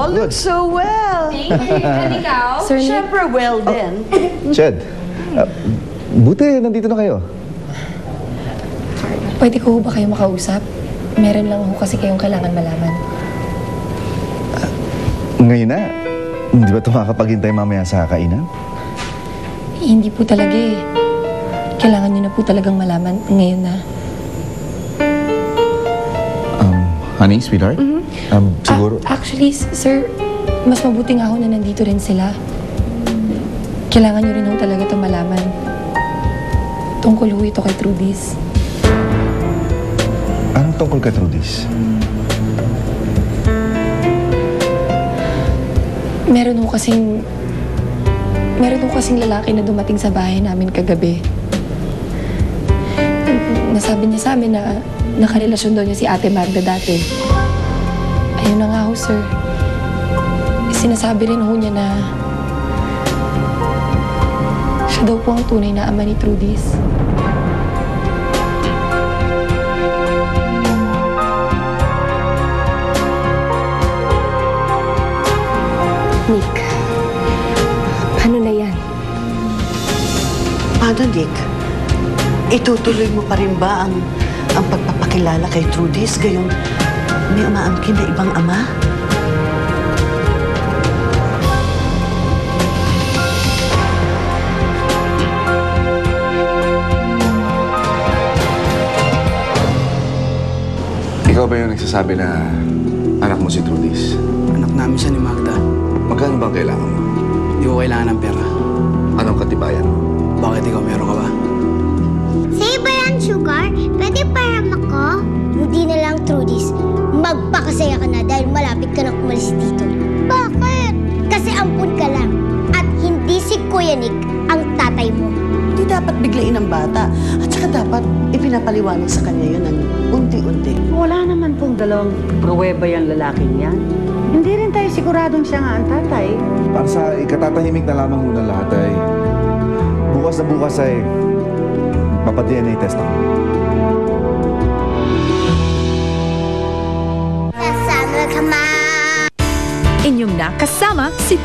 all look so well. Thank you. And ikaw? Sir Nick, Siyempre, well din. Jed, buti nandito na kayo. pwede ko ba kayo makausap? Meron lang ho kasi kayong kailangan malaman. Ngayon na, hindi ba ito makakapaghintay mamaya sa kainan? Hindi po talaga eh. Kailangan niyo na po talagang malaman ngayon na. Honey, sweetheart? Siguro... Actually, sir, mas mabuti nga ho na nandito rin sila. Kailangan niyo rin ho talaga itong malaman. Tungkol ho ito kay Trudis. Anong tungkol kay Trudis? Meron ho kasing lalaki na dumating sa bahay namin kagabi. Nasabi niya sa amin na nakarelasyon daw niya si Ate Magda dati. Ayun na nga ho, sir. Sinasabi rin ho niya na siya daw po ang tunay na ama ni Trudis. Nick, paano na yan? Paano, Nick? Itutuloy mo pa rin ba ang pagpapakilala kay Trudis gayong may umaangkin na ibang ama? Ikaw ba yung nagsasabi na anak mo si Trudis? Anak namin siya ni Magda. Magkano bang kailangan mo? Hindi ko kailangan ng pera. Anong katibayan mo? Bakit ikaw meron ka ba? Sa'yo ba yan, Sugar? Pwede param ako? Hindi na lang, Trudis. Magpakasaya ka na dahil malapit ka nang umalis dito. Bakit? Kasi ampun ka lang. At hindi si Kuya Nick ang tatay mo. Hindi dapat biglain ang bata. At saka dapat ipinapaliwanag sa kanya yun ng unti-unti. Wala naman pong dalawang pruweba yung lalaking yan. Hindi rin tayo siguradong siya nga ang tatay. Para sa ikatatahimik na lamang muna lahat ay bukas na bukas ay papa-DNA test ako. Kasama ka, Ma! Inyong nakasama si